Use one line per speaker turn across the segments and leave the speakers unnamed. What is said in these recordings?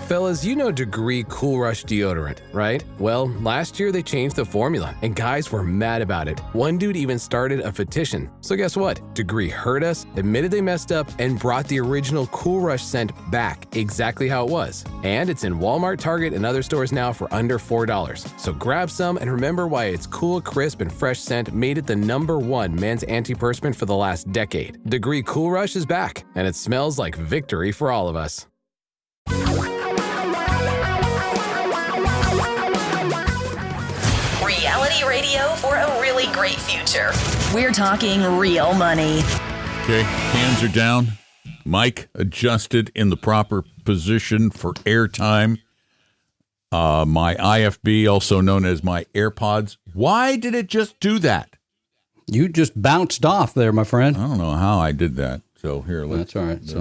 Fellas, you know Degree Cool Rush deodorant, right? Well, last year they changed the formula, and guys were mad about it. One dude even started a petition. So guess what? Degree heard us, admitted they messed up, and brought the original Cool Rush scent back exactly how it was. And it's in Walmart, Target, and other stores now for under $4. So grab some and remember why its cool, crisp, and fresh scent made it the #1 men's antiperspirant for the last decade. Degree Cool Rush is back, and it smells like victory for all of us.
Reality radio for a really great future. We're talking real money.
Okay, hands are down. Mic adjusted in the proper position for airtime. My IFB, also known as my AirPods. Why did it just do that?
You just bounced off there, my friend.
I don't know how I did that. So here,
that's all right. It's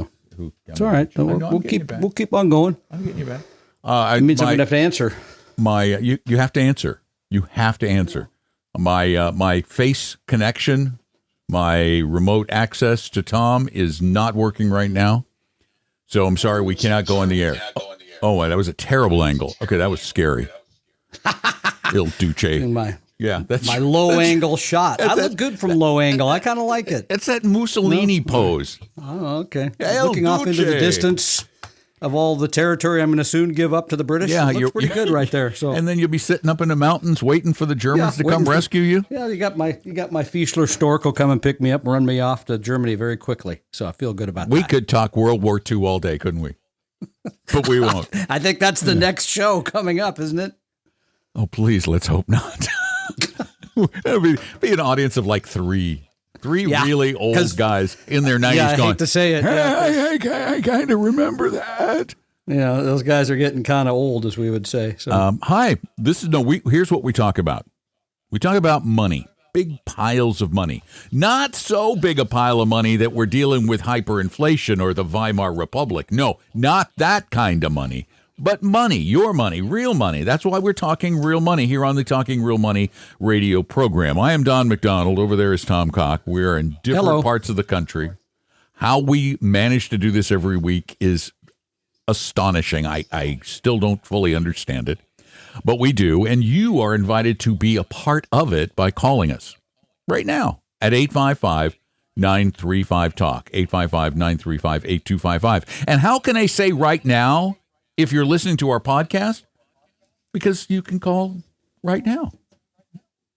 all right. We'll keep on going.
I'm getting you back.
It means I'm gonna have to answer.
You have to answer. You have to answer. My face connection, my remote access to Tom is not working right now. So I'm sorry, we cannot go on the air. Oh, that was a terrible angle. Okay, that was scary. Il Duce. That's
my low angle shot. I look good from low angle. I kind of like it.
It's that Mussolini pose.
Oh, okay. Looking off into the distance of all the territory I'm going to soon give up to the British.
Yeah,
it looks pretty good right there. So,
and then you'll be sitting up in the mountains waiting for the Germans to come rescue you.
Yeah, you got my Fischler Stork will come and pick me up and run me off to Germany very quickly. So I feel good about that.
We could talk World War II all day, couldn't we? But we won't.
I think that's the next show coming up, isn't it?
Oh, please, let's hope not. It'll be an audience of like three really old guys in their 90s
I
going,
hate to say it.
I kind of remember that.
Yeah, those guys are getting kind of old, as we would say. So.
Hi, here's what we talk about. We talk about money, big piles of money. Not so big a pile of money that we're dealing with hyperinflation or the Weimar Republic. No, not that kind of money. But money, your money, real money. That's why we're talking real money here on the Talking Real Money radio program. I am Don McDonald. Over there is Tom Cock. We're in different parts of the country. How we manage to do this every week is astonishing. I still don't fully understand it, but we do. And you are invited to be a part of it by calling us right now at 855-935-TALK, 855-935-8255. And how can I say right now? If you're listening to our podcast, because you can call right now,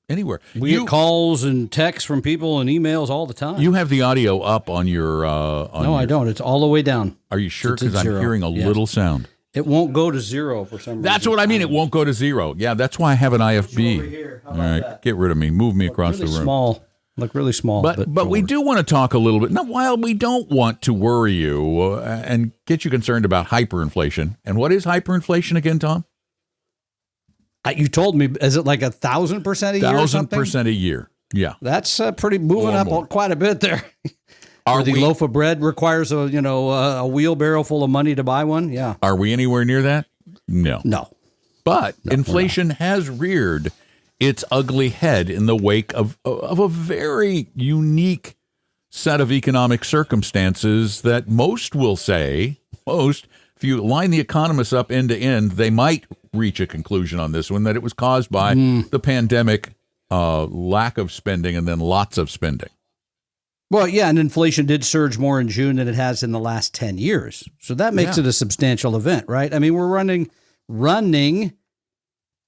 anywhere.
We get calls and texts from people and emails all the time.
You have the audio up on your...
No, I don't. It's all the way down.
Are you sure? Because I'm hearing a little sound.
It won't go to zero for some reason.
That's what I mean. It won't go to zero. Yeah, that's why I have an IFB.
Over here. How
all right,
that?
Get rid of me. Move me across the room.
Look really small.
But we do want to talk a little bit. Now, while we don't want to worry you and get you concerned about hyperinflation. And what is hyperinflation again, Tom?
You told me, is it like 1,000% a year or something?
1,000% a year. Yeah.
That's pretty moving up quite a bit there. Where the loaf of bread requires a wheelbarrow full of money to buy one. Yeah.
Are we anywhere near that? No. But inflation has reared its ugly head in the wake of a very unique set of economic circumstances that most will say, if you line the economists up end to end, they might reach a conclusion on this one, that it was caused by the pandemic, lack of spending, and then lots of spending.
Well, yeah, and inflation did surge more in June than it has in the last 10 years. So that makes it a substantial event, right? I mean, we're running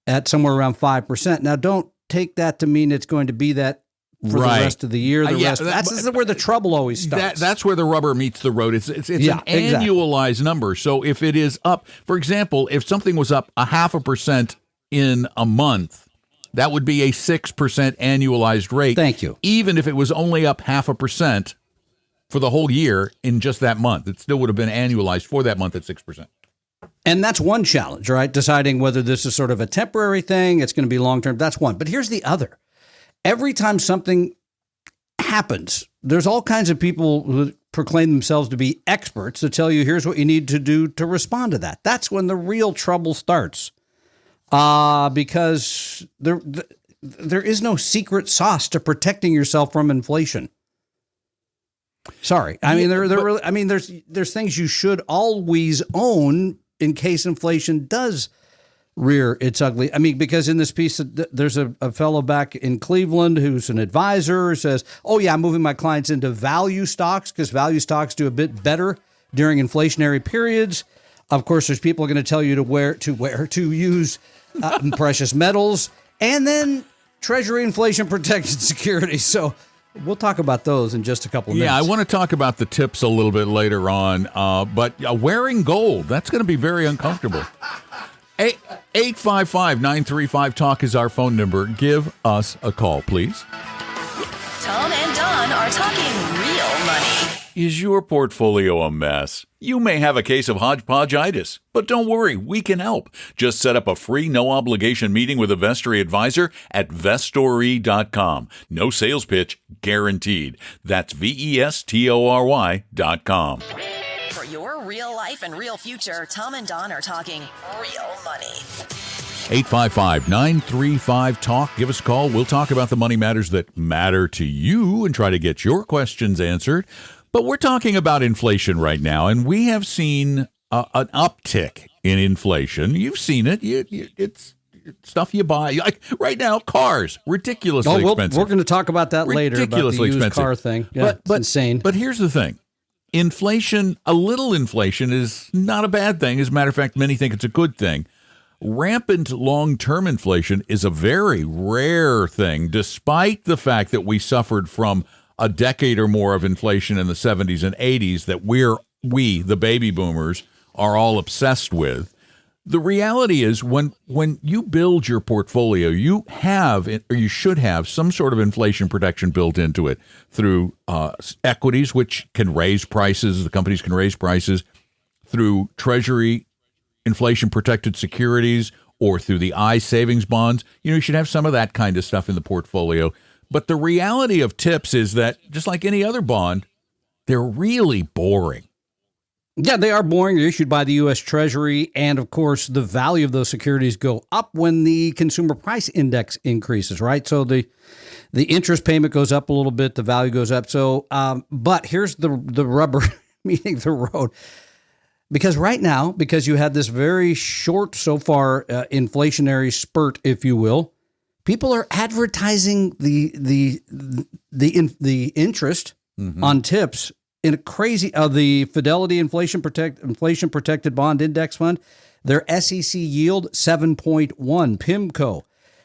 at somewhere around 5%. Now, don't take that to mean it's going to be that for the rest of the year. That's where the trouble always starts. That's
where the rubber meets the road. It's an annualized number. So if it is up, for example, if something was up 0.5% in a month, that would be a 6% annualized rate.
Thank you.
Even if it was only up 0.5% for the whole year in just that month, it still would have been annualized for that month at 6%.
And that's one challenge, right? Deciding whether this is sort of a temporary thing, it's going to be long-term. That's one. But here's the other. Every time something happens, there's all kinds of people who proclaim themselves to be experts to tell you, here's what you need to do to respond to that. That's when the real trouble starts. Because there is no secret sauce to protecting yourself from inflation. Sorry. I mean, there's things you should always own in case inflation does rear its ugly. I mean, because in this piece, there's a fellow back in Cleveland who's an advisor who says, oh, yeah, I'm moving my clients into value stocks because value stocks do a bit better during inflationary periods. Of course, there's people going to tell you to use precious metals and then Treasury inflation protected securities. So we'll talk about those in just a couple of minutes.
Yeah, I want to talk about the tips a little bit later on, but wearing gold, that's going to be very uncomfortable. 855-935-TALK is our phone number. Give us a call, please.
Tom and Don are talking real money.
Is your portfolio a mess? You may have a case of hodgepodgeitis, but don't worry, we can help. Just set up a free, no-obligation meeting with a Vestory advisor at Vestory.com. No sales pitch, guaranteed. That's Vestory.com.
For your real life and real future, Tom and Don are talking real money.
855-935-TALK. Give us a call. We'll talk about the money matters that matter to you and try to get your questions answered. But we're talking about inflation right now, and we have seen an uptick in inflation. You've seen it. It's stuff you buy. Like right now, cars, ridiculously expensive.
We're going to talk about that later, about the used car thing. Yeah, it's insane.
But here's the thing. Inflation, a little inflation is not a bad thing. As a matter of fact, many think it's a good thing. Rampant long-term inflation is a very rare thing, despite the fact that we suffered from a decade or more of inflation in the 70s and 80s that we, the baby boomers, are all obsessed with. The reality is when you build your portfolio, you have, or you should have, some sort of inflation protection built into it through equities, which can raise prices. The companies can raise prices through Treasury inflation-protected securities or through the savings bonds. You should have some of that kind of stuff in the portfolio. But the reality of TIPS is that, just like any other bond, they're really boring.
Yeah, they are boring. They're issued by the U.S. Treasury. And, of course, the value of those securities go up when the consumer price index increases, right? So the interest payment goes up a little bit. The value goes up. So, but here's the rubber meeting the road. Because right now, because you had this very short so far inflationary spurt, if you will, people are advertising the interest on TIPS in a crazy the Fidelity inflation protected bond index fund. Their SEC yield 7.1, PIMCO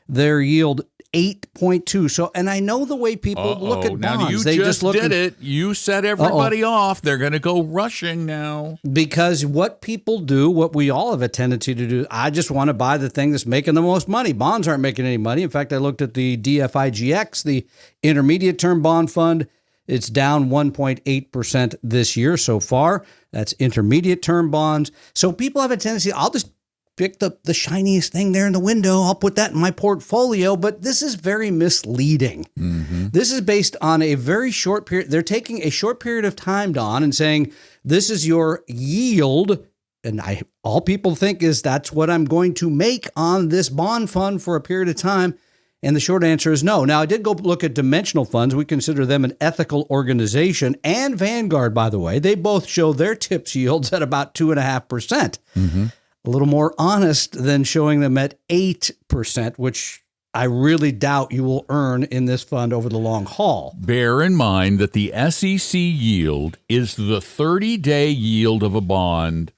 their yield 8.2. So, and I know the way people look at bonds.
Now you
they
just
look
did it. You set everybody off. They're going to go rushing now.
Because what people do, what we all have a tendency to do, I just want to buy the thing that's making the most money. Bonds aren't making any money. In fact, I looked at the DFIGX, the intermediate term bond fund. It's down 1.8% this year so far. That's intermediate term bonds. So people have a tendency, I'll just pick the shiniest thing there in the window. I'll put that in my portfolio. But this is very misleading. Mm-hmm. This is based on a very short period. They're taking a short period of time, Don, and saying, this is your yield. And all people think is that's what I'm going to make on this bond fund for a period of time. And the short answer is no. Now, I did go look at dimensional funds. We consider them an ethical organization. And Vanguard, by the way, they both show their TIPS yields at about 2.5%. Mm-hmm. A little more honest than showing them at 8%, which I really doubt you will earn in this fund over the long haul.
Bear in mind that the SEC yield is the 30-day yield of a bond.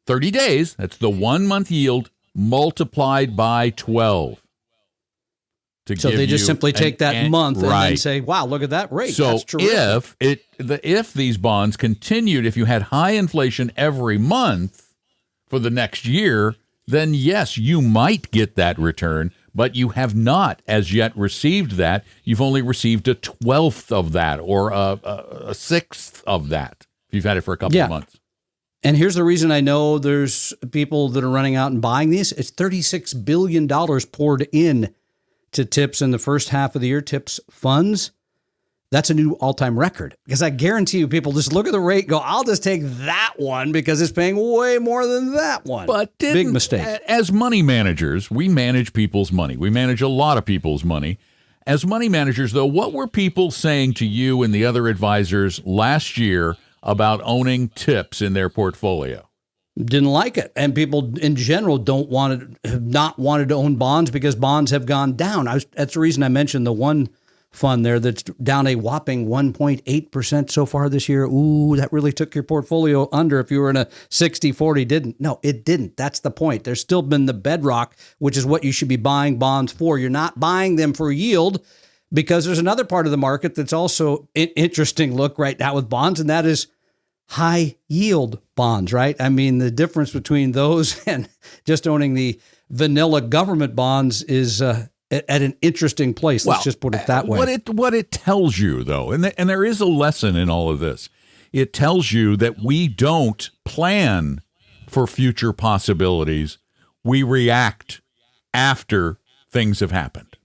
30 days, that's the 1-month yield multiplied by 12.
So they just simply take that month and then say, wow, look at that rate.
So
that's terrific.
if these bonds continued, if you had high inflation every month for the next year, then yes, you might get that return, but you have not as yet received that. You've only received a 12th of that or a 6th of that if you've had it for a couple of months.
And here's the reason I know there's people that are running out and buying these. It's $36 billion poured in to TIPS in the first half of the year, TIPS funds. That's a new all-time record because I guarantee you people just look at the rate and go, I'll just take that one because it's paying way more than that one.
But
big mistake.
As money managers, we manage people's money. We manage a lot of people's money. As money managers, though, what were people saying to you and the other advisors last year about owning TIPS in their portfolio?
didn't like it. And people in general have not wanted to own bonds because bonds have gone down. That's the reason I mentioned the one fund there that's down a whopping 1.8% so far this year. Ooh, that really took your portfolio under if you were in a 60-40. Didn't. No, it didn't. That's the point. There's still been the bedrock, which is what you should be buying bonds for. You're not buying them for yield, because there's another part of the market that's also an interesting look right now with bonds, and that is high yield bonds, right? I mean, the difference between those and just owning the vanilla government bonds is at an interesting place. Let's just put it that way.
What it tells you, though, and there is a lesson in all of this. It tells you that we don't plan for future possibilities. We react after things have happened.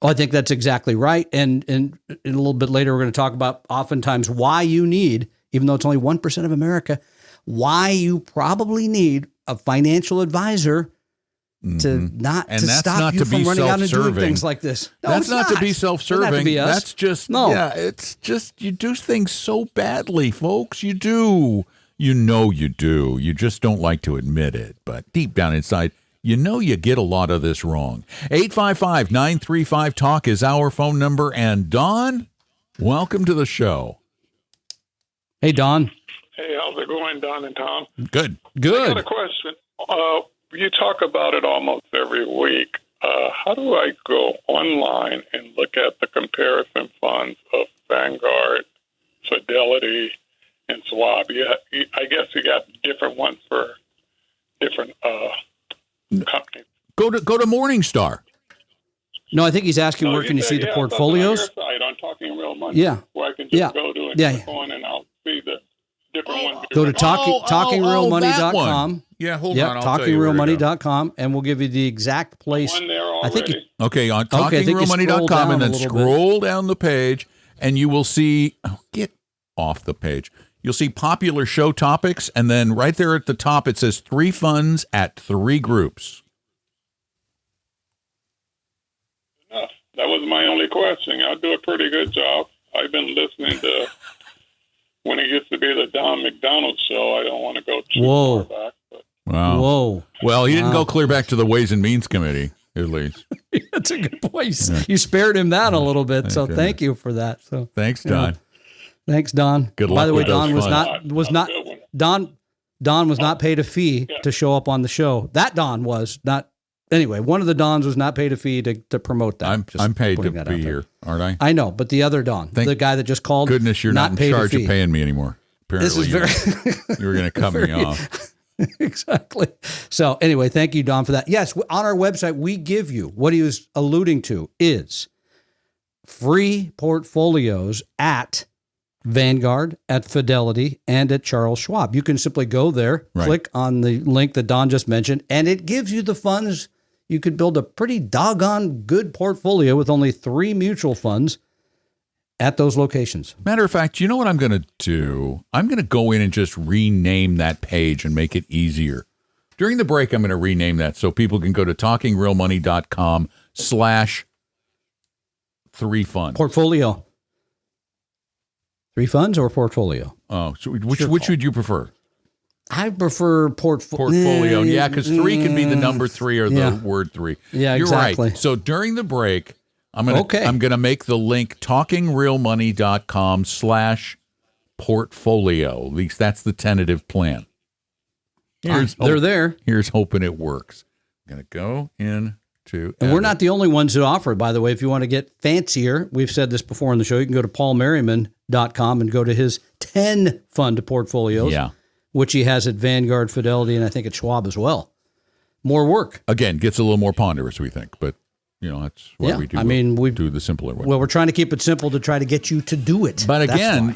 I think that's exactly right. And a little bit later, we're going to talk about oftentimes why you need, even though it's only 1% of America, why you probably need a financial advisor to stop you from running out and doing things like this. No,
that's not to be self-serving. That's just, it's just, you do things so badly, folks. You do. You know you do. You just don't like to admit it. But deep down inside, you know you get a lot of this wrong. 855-935-TALK is our phone number. And Don, welcome to the show.
Hey, Don.
Hey, how's it going, Don and Tom?
Good.
I got a question. You talk about it almost every week. How do I go online and look at the comparison funds of Vanguard, Fidelity, and Schwab? I guess you got different ones for different companies.
Go to Morningstar.
No, I think he's asking where can you see the portfolios?
On Talking Real Money.
Yeah.
Where I can just go to and click on and I'll see the different ones.
Go to talkingrealmoney.com.
Yeah, hold on. I'll
talkingrealmoney.com, and we'll give you the exact place.
One there already.
On talkingrealmoney.com, and then scroll down the page, and you will see. Get off the page. You'll see popular show topics, and then right there at the top it says 3 funds at 3 groups.
Enough. That was my only question. I do a pretty good job. I've been listening to when it used to be the Don McDonald show. I don't want to go too far back. But.
Wow.
Whoa.
Well, he didn't go clear back to the Ways and Means Committee, at least.
That's a good point. You spared him that a little bit, so thank you for that. So
thanks, Don.
Thanks, Don.
Good luck.
By the way,
with
Don
those
was not paid a fee to show up on the show. That Don was not. Anyway, one of the Dons was not paid a fee to promote that.
I'm paid to be here, aren't I?
I know, but the other Don, the guy that just called,
goodness, you're not in charge of paying me anymore. Apparently,
this is
you were going to cut me off.
Exactly. So anyway, thank you, Don, for that. Yes, on our website, we give you what he was alluding to is free portfolios at Vanguard, at Fidelity, and at Charles Schwab. You can simply go there, click on the link that Don just mentioned, and it gives you the funds. You could build a pretty doggone good portfolio with only 3 mutual funds at those locations.
Matter of fact, you know what I'm going to do? I'm going to go in and just rename that page and make it easier. During the break, I'm going to rename that so people can go to talkingrealmoney.com/3 funds.
Portfolio. 3 funds or portfolio?
Oh, so which would you prefer?
I prefer
portfolio. Yeah, because 3 can be the number 3 or the word 3.
Yeah,
You're
exactly.
Right. So during the break, I'm gonna make the link talkingrealmoney.com/portfolio. At least that's the tentative plan.
They're there.
Here's hoping it works. I'm gonna go into.
And we're not the only ones who offer it, by the way. If you want to get fancier, we've said this before on the show, you can go to paulmerriman.com and go to his 10 fund portfolios, which he has at Vanguard, Fidelity, and I think at Schwab as well. More work.
Again, gets a little more ponderous, we think, but that's why we do. I mean, we do the simpler way.
Well, we're trying to keep it simple to try to get you to do it.
But again,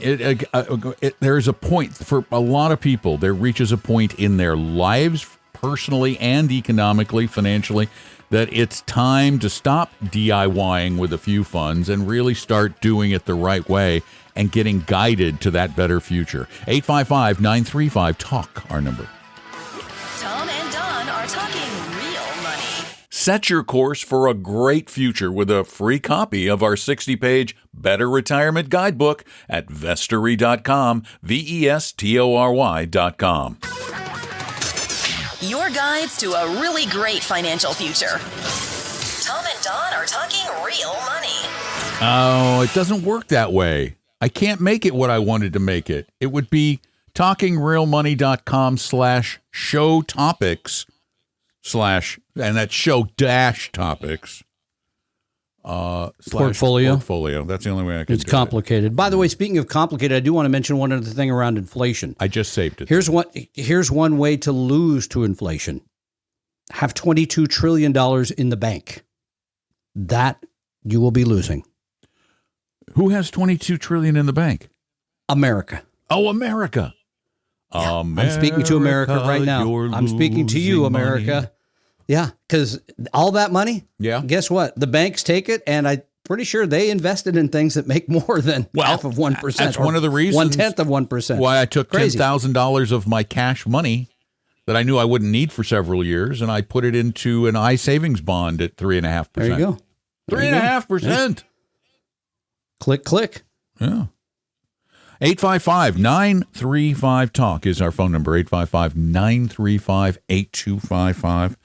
there's a point for a lot of people. There reaches a point in their lives, personally and economically, financially, that it's time to stop DIYing with a few funds and really start doing it the right way and getting guided to that better future. 855-935-TALK, our number.
Tom and Don are talking real money.
Set your course for a great future with a free copy of our 60-page Better Retirement Guidebook at vestory.com, vestory.com.
Your guides to a really great financial future. Tom and Don are talking real money.
Oh, it doesn't work that way. I can't make it what I wanted to make it. It would be talkingrealmoney.com/show topics and that's show dash topics portfolio. That's the only way I can.
It's complicated. By the way, speaking of complicated, I do want to mention one other thing around inflation.
I just saved it.
Here's one way to lose to inflation. Have $22 trillion in the bank. That you will be losing.
Who has $22 trillion in the bank?
America.
Oh, America.
Yeah, I'm speaking to America right now. I'm speaking to you, America.
Money.
Yeah, because all that money,
yeah.
Guess what? The banks take it, and I'm pretty sure they invested in things that make more than half of 1%.
That's one of the reasons.
1/10 of 1%.
Why I took
Crazy.
$10,000 of my cash money that I knew I wouldn't need for several years, and I put it into an iSavings bond at 3.5%.
There you go.
3.5%.
Click.
Yeah. 855-935-TALK is our phone number, 855-935-8255.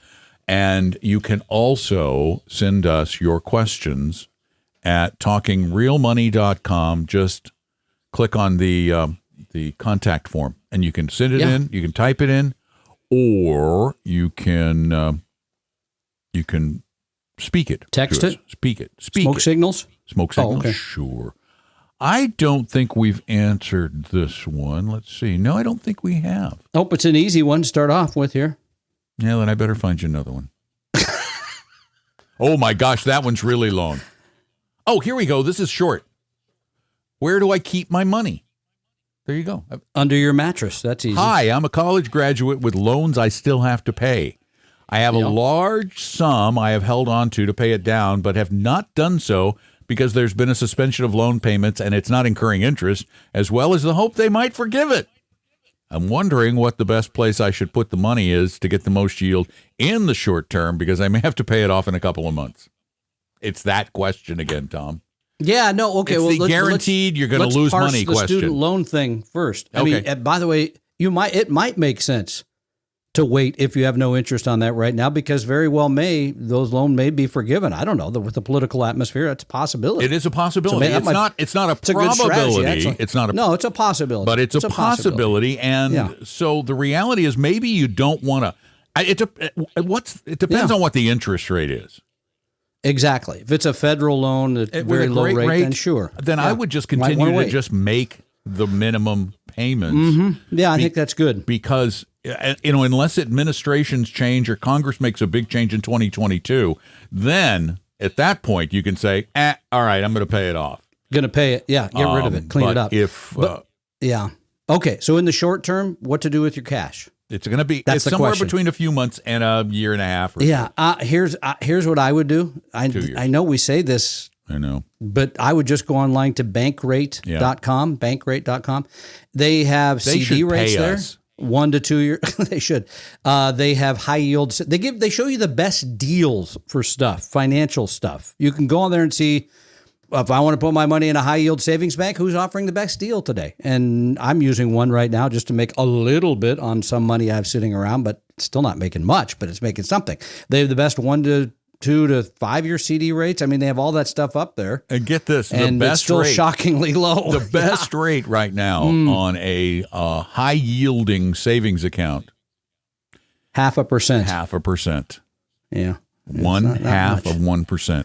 And you can also send us your questions at talkingrealmoney.com. Just click on the contact form, and you can send it in. You can type it in, or you can speak it.
Text it.
Speak it.
Smoke signals.
Smoke signals.
Okay.
Sure. I don't think we've answered this one. Let's see. No, I don't think we have.
Oh, it's an easy one to start off with here.
Yeah, then I better find you another one. Oh, my gosh, that one's really long. Oh, here we go. This is short. Where do I keep my money? There you go.
Under your mattress. That's easy.
Hi, I'm a college graduate with loans I still have to pay. I have a large sum I have held on to pay it down, but have not done so because there's been a suspension of loan payments and it's not incurring interest, as well as the hope they might forgive it. I'm wondering what the best place I should put the money is to get the most yield in the short term, because I may have to pay it off in a couple of months. It's that question again, Tom.
Yeah, no, okay.
It's the guaranteed you're going to lose money
the
question.
Student loan thing first. I
Okay.
mean, by the way, it might make sense to wait if you have no interest on that right now, because very well those loans may be forgiven. I don't know. With the political atmosphere, it's a possibility.
It is a possibility.
So
it's not a
it's a good strategy,
probability.
actually.
It's not a
No, it's a possibility.
But it's a possibility. And so the reality is maybe you don't want to. It depends on what the interest rate is.
Exactly. If it's a federal loan at very low rate, then sure.
Then I would just continue to just make the minimum payments.
Mm-hmm. Yeah, I think that's good.
Because, unless administrations change or Congress makes a big change in 2022, then at that point you can say, all right, I'm going to pay it off.
Going to pay it. Yeah, get rid of it. Clean it up. Yeah. Okay, so in the short term, what to do with your cash?
It's going to be somewhere between a few months and a year and a half.
Here's what I would do. I know we say this.
I know.
But I would just go online to bankrate.com, bankrate.com. They have CD rates there. 1 to 2 years. They should. They have high yields. They show you the best deals for stuff, financial stuff. You can go on there and see, if I want to put my money in a high yield savings bank, who's offering the best deal today? And I'm using one right now just to make a little bit on some money I have sitting around, but still not making much, but it's making something. They have the best 1 to 2 to 5 year CD rates. I mean, they have all that stuff up there.
And get this,
and it's still shockingly low.
The best rate right now on a high yielding savings account.
0.5%.
0.5%.
Yeah.
1/2 of 1%.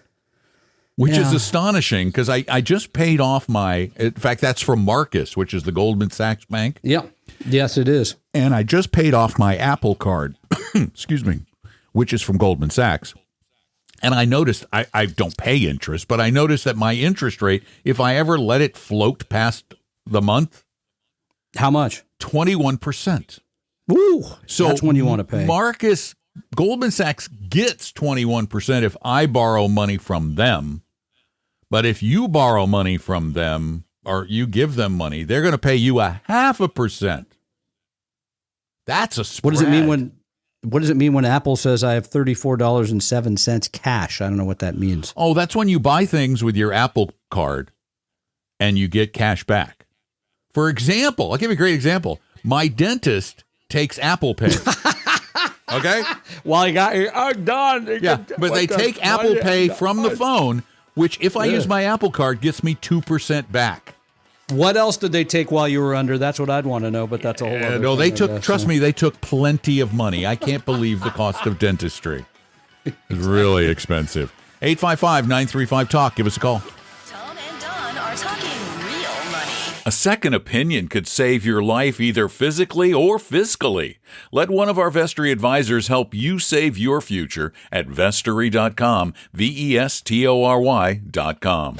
Which is astonishing, because I just paid off in fact, that's from Marcus, which is the Goldman Sachs bank.
Yeah. Yes, it is.
And I just paid off my Apple card, excuse me, which is from Goldman Sachs. And I noticed, I don't pay interest, but I noticed that my interest rate, if I ever let it float past the month.
How much?
21%.
Ooh,
so
that's when you want to pay.
Goldman Sachs gets 21% if I borrow money from them. But if you borrow money from them or you give them money, they're going to pay you 0.5%. That's a spread.
What does it mean what does it mean when Apple says I have $34.07 cash? I don't know what that means.
Oh, that's when you buy things with your Apple card and you get cash back. For example, I'll give you a great example. My dentist takes Apple Pay. Okay?
Well, you got your done.
Yeah, but they take Apple Pay from the phone, which if I use my Apple card gets me 2% back.
What else did they take while you were under? That's what I'd want to know, but that's a whole other
No,
thing,
they
I
took,
guess.
trust me, they took plenty of money. I can't believe the cost of dentistry. It's really expensive. 855-935-TALK. Give us a call.
Tom and Don are talking real money.
A second opinion could save your life either physically or fiscally. Let one of our Vestory advisors help you save your future at Vestory.com, Vestory.com.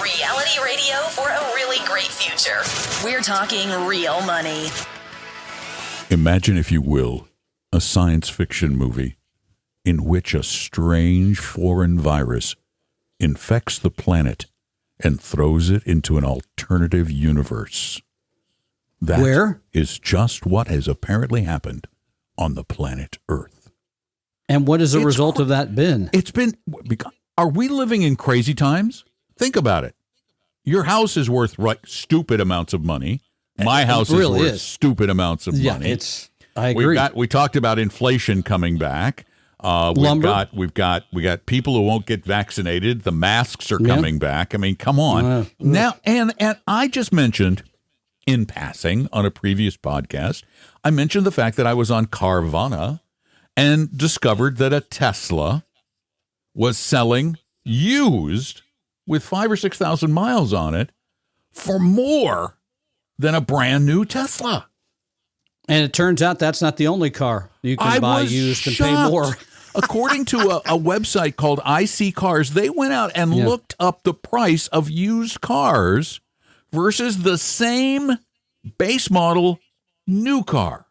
Reality radio for a really great future. We're talking real money.
Imagine, if you will, a science fiction movie in which a strange foreign virus infects the planet and throws it into an alternative universe. That
Where?
is just what has apparently happened on the planet Earth.
And what has the result of that been?
It's been, are we living in crazy times? Think about it. Your house is worth stupid amounts of money. My house
really
is worth
is.
stupid amounts of
Yeah,
money.
I agree.
We talked about inflation coming back.
Lumber.
We've got people who won't get vaccinated. The masks are coming back. I mean, come on. Now, and I just mentioned in passing on a previous podcast, I mentioned the fact that I was on Carvana and discovered that a Tesla was selling used with 5,000 or 6,000 miles on it for more than a brand new Tesla.
And it turns out that's not the only car you can buy used and pay more.
According to a website called IC Cars, they went out and looked up the price of used cars versus the same base model new car.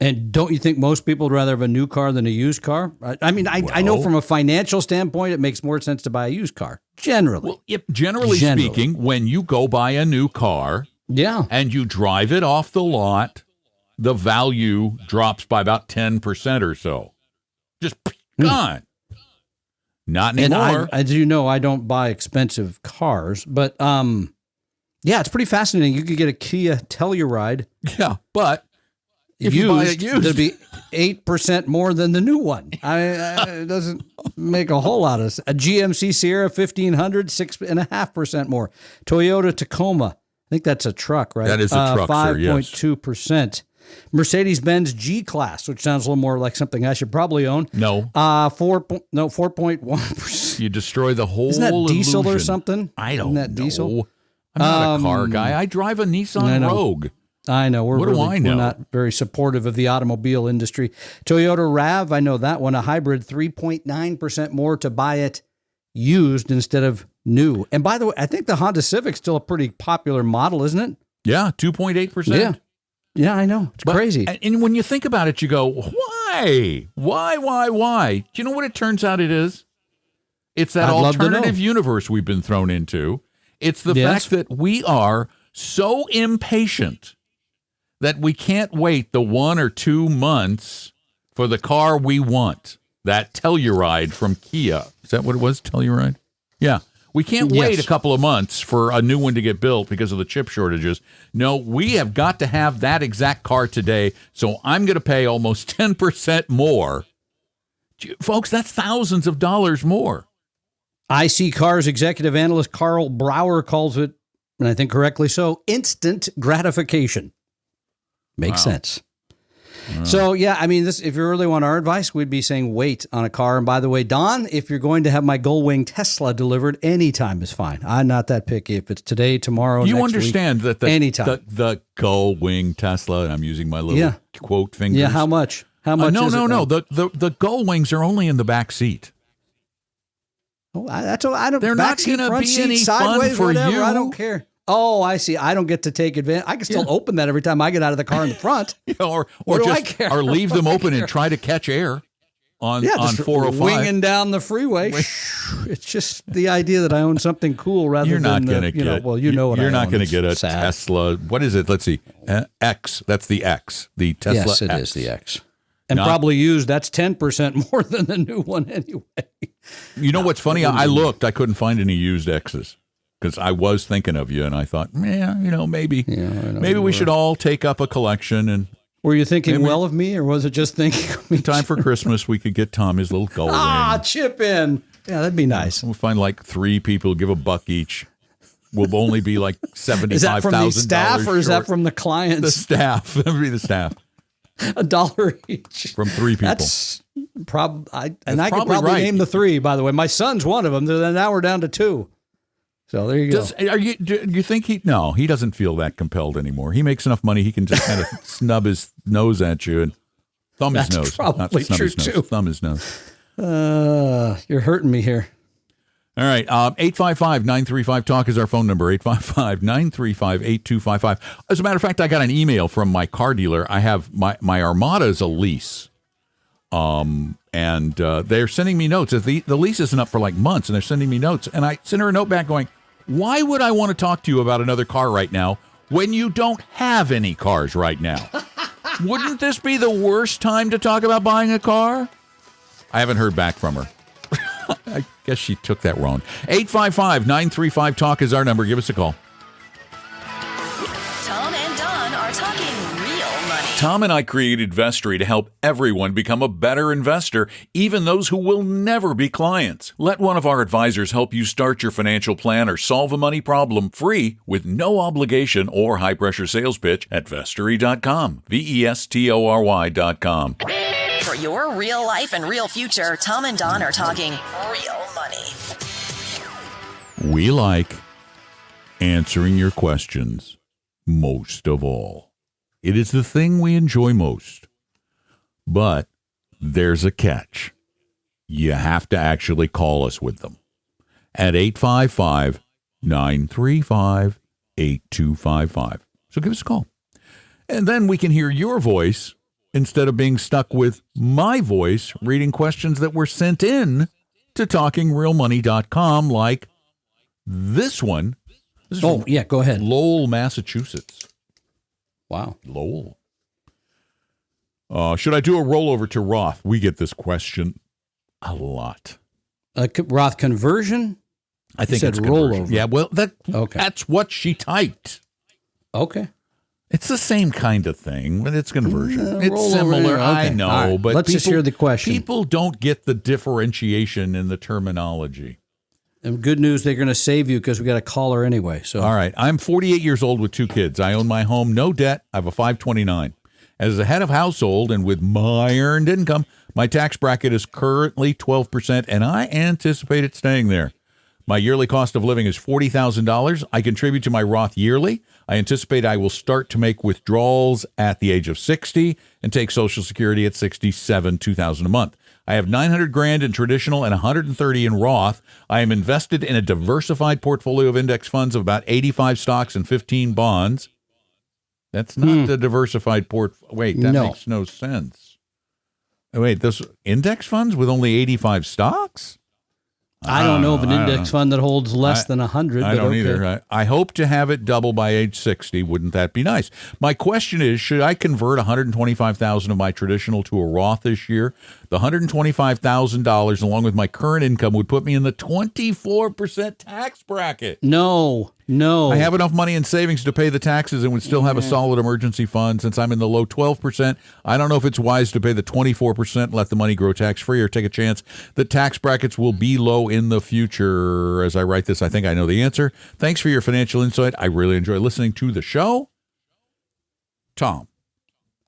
And don't you think most people would rather have a new car than a used car? I mean, I know from a financial standpoint, it makes more sense to buy a used car, generally.
Well, generally speaking, when you go buy a new car and you drive it off the lot, the value drops by about 10% or so. Just gone. Not anymore.
And as you know, I don't buy expensive cars, but it's pretty fascinating. You could get a Kia Telluride.
Yeah, but if you buy it used,
it'd be 8% more than the new one. It doesn't make a whole lot of sense. A GMC Sierra 1500, 6.5% more. Toyota Tacoma, I think that's a truck, right?
That is a truck, sir, yes.
5.2%. Mercedes-Benz G-Class, which sounds a little more like something I should probably own.
No.
4.1%.
You destroy the whole
Isn't that diesel
illusion.
or something?
I don't
Isn't that
know.
diesel?
I'm not a car guy. I drive a Nissan Rogue.
I know.
What do I know?
We're not very supportive of the automobile industry. Toyota RAV, I know that one, a hybrid, 3.9% more to buy it used instead of new. And by the way, I think the Honda Civic's still a pretty popular model, isn't it?
Yeah, 2.8%.
Yeah, I know. It's crazy.
And when you think about it, you go, why? Why? Do you know what it turns out it is? It's that alternative universe we've been thrown into. It's the fact that we are so impatient that we can't wait the 1 or 2 months for the car we want. That Telluride from Kia. Is that what it was, Telluride? Yeah. We can't wait a couple of months for a new one to get built because of the chip shortages. No, we have got to have that exact car today, so I'm going to pay almost 10% more. Folks, that's thousands of dollars more.
IC Cars executive analyst Carl Brower calls it, and I think correctly so, instant gratification. Makes sense. So, I mean, if you really want our advice, we'd be saying wait on a car. And by the way, Don, if you're going to have my Gullwing Tesla delivered, anytime is fine. I'm not that picky. If it's today, tomorrow,
you
next
understand
week,
that
anytime.
The Gullwing Tesla, and I'm using my little quote fingers.
Yeah, how much? How much?
No. The Gullwings are only in the back seat.
Oh, that's all. I don't.
They're not going to be any fun for
whatever,
you.
I don't care. Oh, I see. I don't get to take advantage. I can still open that every time I get out of the car in the front.
or
what do I
just
care?
or leave them open and try to catch air. on
just
405.
winging down the freeway. It's just the idea that I own something cool rather
You're not
than
going to get.
what I
You're not
own.
going to get a
It's sad.
Tesla. What is it? Let's see. X. That's the X. The Tesla.
Yes, it
X.
is the X. And probably used. That's 10% more than the new one anyway.
You know what's funny? I looked. I couldn't find any used X's because I was thinking of you, and I thought, maybe we should all take up a collection. And
were you thinking well of me, or was it just thinking of me?
time for Christmas, we could get Tom his little gold ring.
Chip in. Yeah, that'd be nice.
We'll find like 3 people, give $1 each. We'll only be like $75,000.
Is that from the staff or is that
short.
from the clients?
The staff? That would be the staff.
$1 each
From 3 people.
That's I could
probably
probably
right.
name the 3. By the way, my son's one of them. Then now we're down to 2. So there you go.
Do you think he? No, he doesn't feel that compelled anymore. He makes enough money he can just kind of snub his nose at you and thumb his nose.
Probably
Not snub
true
his nose,
too.
thumb his nose.
You're hurting me here.
All right, 855-935-TALK is our phone number, 855-935-8255. As a matter of fact, I got an email from my car dealer. I have my Armada is a lease, and they're sending me notes. The lease isn't up for like months, and they're sending me notes. And I sent her a note back going, why would I want to talk to you about another car right now when you don't have any cars right now? Wouldn't this be the worst time to talk about buying a car? I haven't heard back from her. I guess she took that wrong. 855-935-TALK is our number. Give us a call.
Tom and Don are talking real money.
Tom and I created Vestory to help everyone become a better investor, even those who will never be clients. Let one of our advisors help you start your financial plan or solve a money problem free with no obligation or high-pressure sales pitch at Vestory.com. Vestory.com.
For your real life and real future, Tom and Don are talking real money.
We like answering your questions most of all. It is the thing we enjoy most. But there's a catch. You have to actually call us with them at 855-935-8255. So give us a call. And then we can hear your voice instead of being stuck with my voice reading questions that were sent in to talkingrealmoney.com, like this one. This is from
go ahead.
Lowell, Massachusetts.
Wow.
Lowell. Should I do a rollover to Roth? We get this question a lot.
A Roth conversion?
I think
You
it's
said
conversion.
rollover.
Yeah, well,
Okay.
that's what she typed.
Okay.
It's the same kind of thing, but it's conversion. It's
rollover,
similar,
okay.
I know,
All right.
but
Let's just hear the question.
People don't get the differentiation in the terminology.
And good news, they're going to save you because we got a caller anyway. So
All right. I'm 48 years old with 2 kids. I own my home, no debt. I have a 529. As a head of household and with my earned income, my tax bracket is currently 12%, and I anticipate it staying there. My yearly cost of living is $40,000. I contribute to my Roth yearly. I anticipate I will start to make withdrawals at the age of 60 and take Social Security at 67, $2,000 a month. I have $900,000 in traditional and $130,000 in Roth. I am invested in a diversified portfolio of index funds of about 85 stocks and 15 bonds. That's not the diversified Wait, that makes no sense. Wait, those index funds with only 85 stocks?
I don't know of an index fund that holds less than 100.
I
but
don't
okay.
either. I hope to have it double by age 60. Wouldn't that be nice? My question is, should I convert $125,000 of my traditional to a Roth this year? The $125,000, along with my current income, would put me in the 24% tax bracket.
No.
I have enough money in savings to pay the taxes and would still have a solid emergency fund. Since I'm in the low 12%, I don't know if it's wise to pay the 24% and let the money grow tax-free, or take a chance that tax brackets will be low in the future. As I write this, I think I know the answer. Thanks for your financial insight. I really enjoy listening to the show. Tom.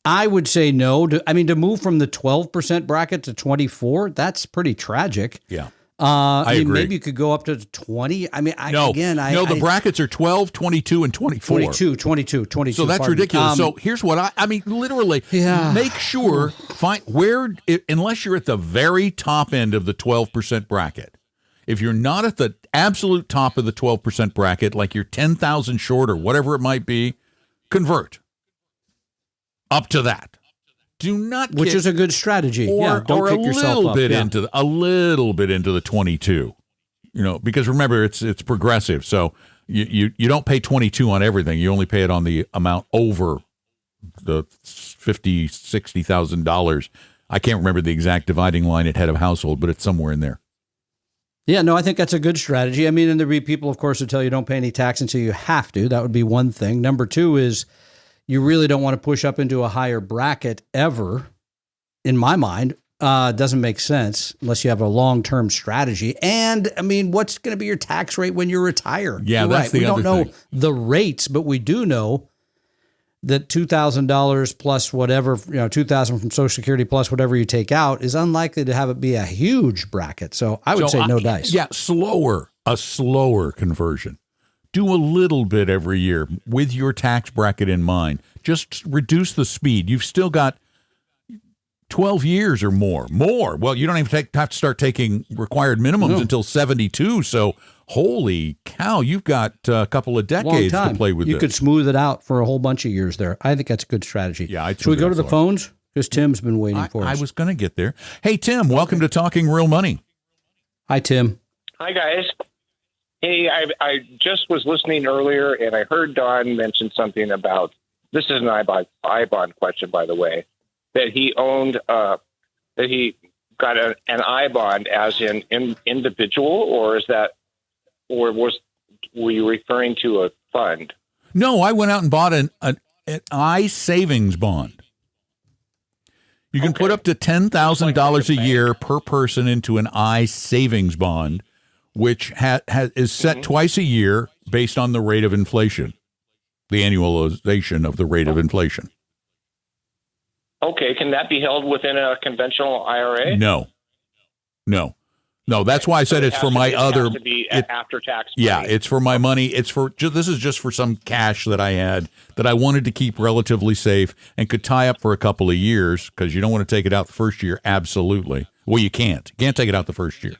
I would say no. To move from the 12% bracket to 24, that's pretty tragic.
Yeah.
I
agree.
Maybe you could go up to 20.
The brackets are 12, 22, and 24.
22.
So that's ridiculous. So here's what literally, make sure, unless you're at the very top end of the 12% bracket, if you're not at the absolute top of the 12% bracket, like you're 10,000 short or whatever it might be, convert up to that. Do not
which
get,
is a good strategy.
or,
don't
or
kick
a
yourself
little
up.
bit
Yeah.
into a little bit into the 22. Because remember it's progressive. So you don't pay 22 on everything. You only pay it on the amount over the $50,000-$60,000. I can't remember the exact dividing line at head of household, but it's somewhere in there.
Yeah, no, I think that's a good strategy. I mean, and there'd be people, of course, who tell you don't pay any tax until you have to. That would be one thing. Number two is you really don't want to push up into a higher bracket ever, in my mind. Doesn't make sense unless you have a long-term strategy. And, I mean, what's going to be your tax rate when you retire?
Yeah,
You're
that's
right.
the
We
other
don't know
thing.
the rates, but we do know that $2,000 plus whatever, $2,000 from Social Security plus whatever you take out is unlikely to have it be a huge bracket. So I would say no dice.
Yeah, a slower conversion. Do a little bit every year with your tax bracket in mind. Just reduce the speed. You've still got 12 years or more. Well, you don't even have to start taking required minimums until 72. So, holy cow, you've got a couple of decades to play with.
You
this.
could smooth it out for a whole bunch of years there. I think that's a good strategy.
Yeah,
Should we go to the
that's
phones? Because Tim's been waiting for us.
I was going to get there. Hey, Tim, welcome to Talking Real Money.
Hi, Tim.
Hi, guys. Hey, I just was listening earlier, and I heard Don mention something about, this is an I-bond question, by the way, that he owned, that he got an I-bond as in individual, or were you referring to a fund?
No, I went out and bought an I savings bond. You can put up to $10,000 a year per person into an I savings bond, which is set twice a year based on the rate of inflation, the annualization of the rate of inflation.
Okay, can that be held within a conventional IRA?
No. That's why I said it's for my other.
It has to be after tax.
Yeah, it's for my money. This is just for some cash that I had that I wanted to keep relatively safe and could tie up for a couple of years because you don't want to take it out the first year. Absolutely. Well, you can't. You can't take it out the first year.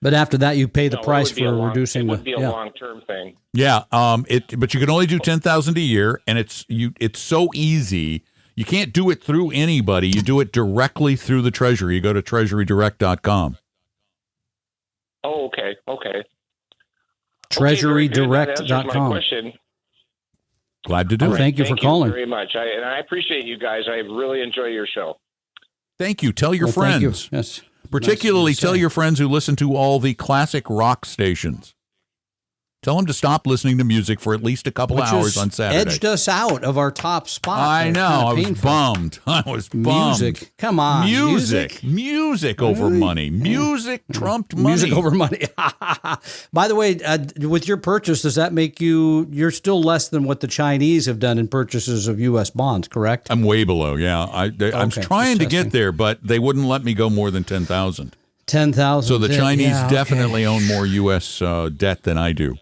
But after that, you pay the price for reducing.
It would be a long-term thing.
Yeah. But you can only do $10,000 a year, and it's so easy. You can't do it through anybody. You do it directly through the Treasury. You go to treasurydirect.com.
Oh, okay.
Treasurydirect.com.
Glad to do it.
Thank you for calling.
Very much. And I appreciate you guys. I really enjoy your show.
Thank you. Tell your
Thank you.
friends.
Yes.
Particularly
Nice to
tell
say.
your friends who listen to all the classic rock stations. Tell them to stop listening to music for at least a couple
Which
hours
has
on Saturday.
edged us out of our top spot.
I
there.
know.
Kinda
I was
painful.
bummed. I was bummed.
Music. Come on.
Music over money. Music trumped money.
Music over money. By the way, with your purchase, does that make you're still less than what the Chinese have done in purchases of U.S. bonds, correct?
I'm way below. Yeah. I'm
Okay,
trying to
just
get
testing.
there, but they wouldn't let me go more than 10,000.
10,000.
So the Chinese
Yeah, okay.
definitely own more U.S. Debt than I do.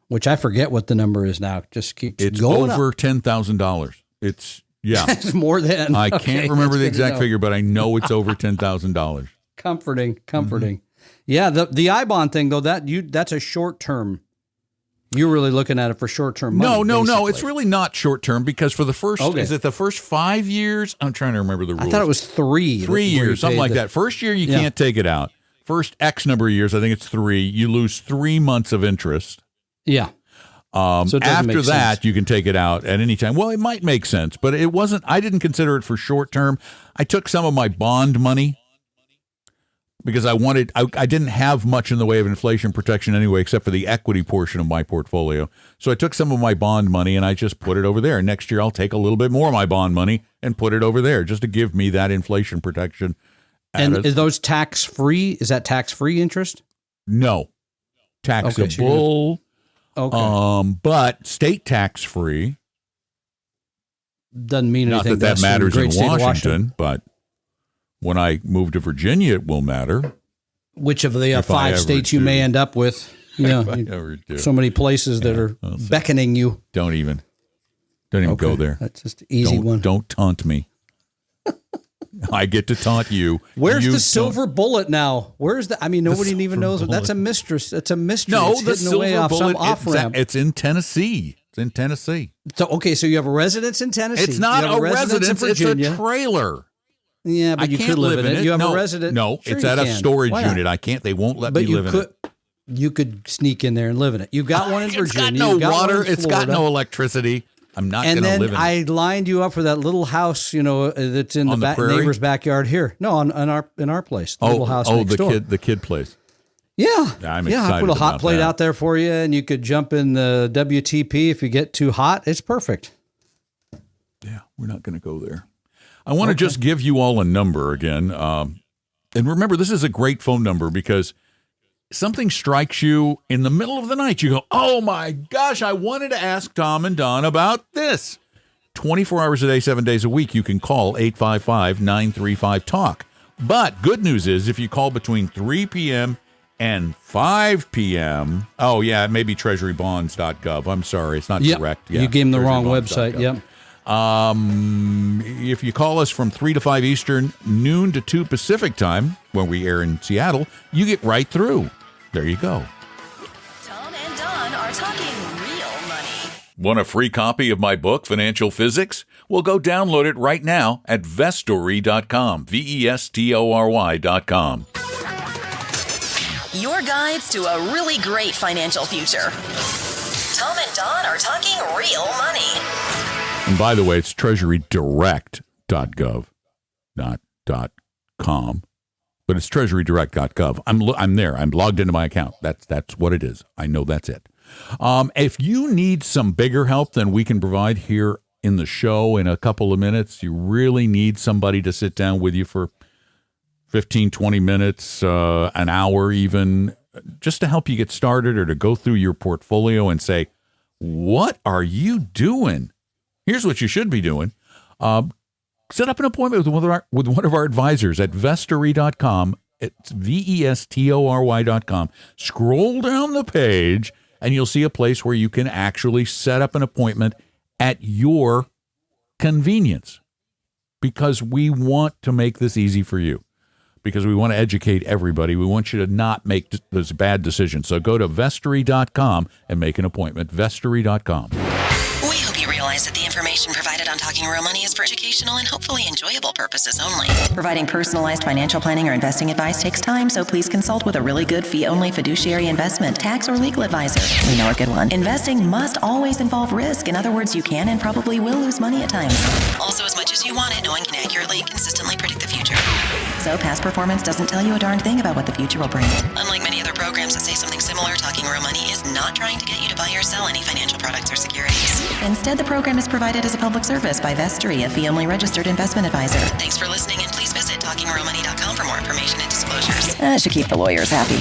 Which I forget what the number is now. Just keeps
It's
going
over
up.
$10,000. It's, yeah.
It's more than.
I
Okay,
can't remember
that's
the
good to
exact
know.
figure, but I know it's over $10,000.
Comforting.
Mm-hmm.
Yeah, the I-bond thing though, that's a short term. You're really looking at it for short term money.
No.
basically.
It's really not short term because for the first,
Okay.
is it the first 5 years? I'm trying to remember the rules.
I thought it was 3.
3
where you
years, something
paid
like
the-
that. First year, you
Yeah.
can't take it out. First X number of years, I think it's 3. You lose 3 months of interest.
Yeah. So it doesn't
After
make
that,
sense.
you can take it out at any time. Well, it might make sense, but it wasn't. I didn't consider it for short term. I took some of my bond money because I didn't have much in the way of inflation protection anyway, except for the equity portion of my portfolio. So I took some of my bond money and I just put it over there. Next year, I'll take a little bit more of my bond money and put it over there just to give me that inflation protection.
And is those tax free? Is that tax free interest?
No, taxable.
Okay.
But state tax free.
Doesn't mean
Not
anything.
that
to us in the
matters
great
in
state of
Washington, but when I move to Virginia, it will matter.
Which of the
If I
5
ever
states you
do.
may end up with? Yeah,
If I ever do.
so many places that are
I'll see.
beckoning you.
Don't even go there.
That's just an easy one.
Don't taunt me. I get to taunt you.
Where's
You
the
don't-
silver bullet now? Where's the? I mean, nobody even
silver
knows. That's
bullet.
a mistress. That's a mystery.
No,
it's
the
hidden away
silver
off some
bullet.
off ramp.
It's in Tennessee. It's in Tennessee.
So, okay, so you have a residence in Tennessee.
It's not
you have
a residence.
in Virginia.
It's a trailer.
Yeah, but
I
you
can't
could live in it. You have
no,
a resident.
No,
Sure
it's
you
at a
can.
storage
Why not?
unit. I can't. They won't let
But
me
you
live in
could.
it.
You could sneak in there and live in it. You've got one in Virginia.
It's got no
You've got
water.
one in
It's got
Florida.
no electricity. I'm not going
And
to
then
live in it.
I lined you up for that little house, that's in
On the prairie?
neighbor's backyard here. No, in our place, the little house next door.
the kid place.
Yeah,
I'm
I
excited
put a hot
about
plate
that.
out there for you, and you could jump in the WTP if you get too hot. It's perfect.
Yeah, we're not going to go there. I want to just give you all a number again. And remember, this is a great phone number because something strikes you in the middle of the night. You go, oh my gosh, I wanted to ask Tom and Don about this. 24 hours a day, 7 days a week, you can call 855-935-TALK. But good news is if you call between 3 p.m. and 5 p.m., oh yeah, it may be treasurybonds.gov. I'm sorry, it's not
Yep.
correct. Yeah,
You gave them the wrong
treasurybonds.gov.
website. Yep.
If you call us from 3 to 5 Eastern, noon to 2 Pacific time, when we air in Seattle, you get right through. There you go.
Tom and Don are talking real money.
Want a free copy of my book, Financial Physics? Well, go download it right now at vestory.com, VESTORY.com.
Your guides to a really great financial future. Tom and Don are talking real money.
And by the way, it's treasurydirect.gov, not .com, but it's treasurydirect.gov. I'm there. I'm logged into my account. That's what it is. I know that's it. If you need some bigger help than we can provide here in the show in a couple of minutes, you really need somebody to sit down with you for 15, 20 minutes, an hour even, just to help you get started or to go through your portfolio and say, what are you doing? Here's what you should be doing. Set up an appointment with one of our advisors at vestory.com. It's VESTORY.com. Scroll down the page, and you'll see a place where you can actually set up an appointment at your convenience, because we want to make this easy for you, because we want to educate everybody. We want you to not make those bad decisions. So go to vestory.com and make an appointment. Vestory.com.
We hope you realize that the information provided on Talking Real Money is for educational and hopefully enjoyable purposes only. Providing personalized financial planning or investing advice takes time, so please consult with a really good fee-only fiduciary investment, tax, or legal advisor. We know a good one. Investing must always involve risk. In other words, you can and probably will lose money at times. Also, as much as you want it, no one can accurately, consistently predict the future. So past performance doesn't tell you a darn thing about what the future will bring. Unlike many other programs that say something similar, Talking Real Money is not trying to get you to buy or sell any financial products or securities. Instead, the program is provided as a public service by Vestory, a fee-only registered investment advisor. Thanks for listening, and please visit talkingrealmoney.com for more information and disclosures. That should keep the lawyers happy.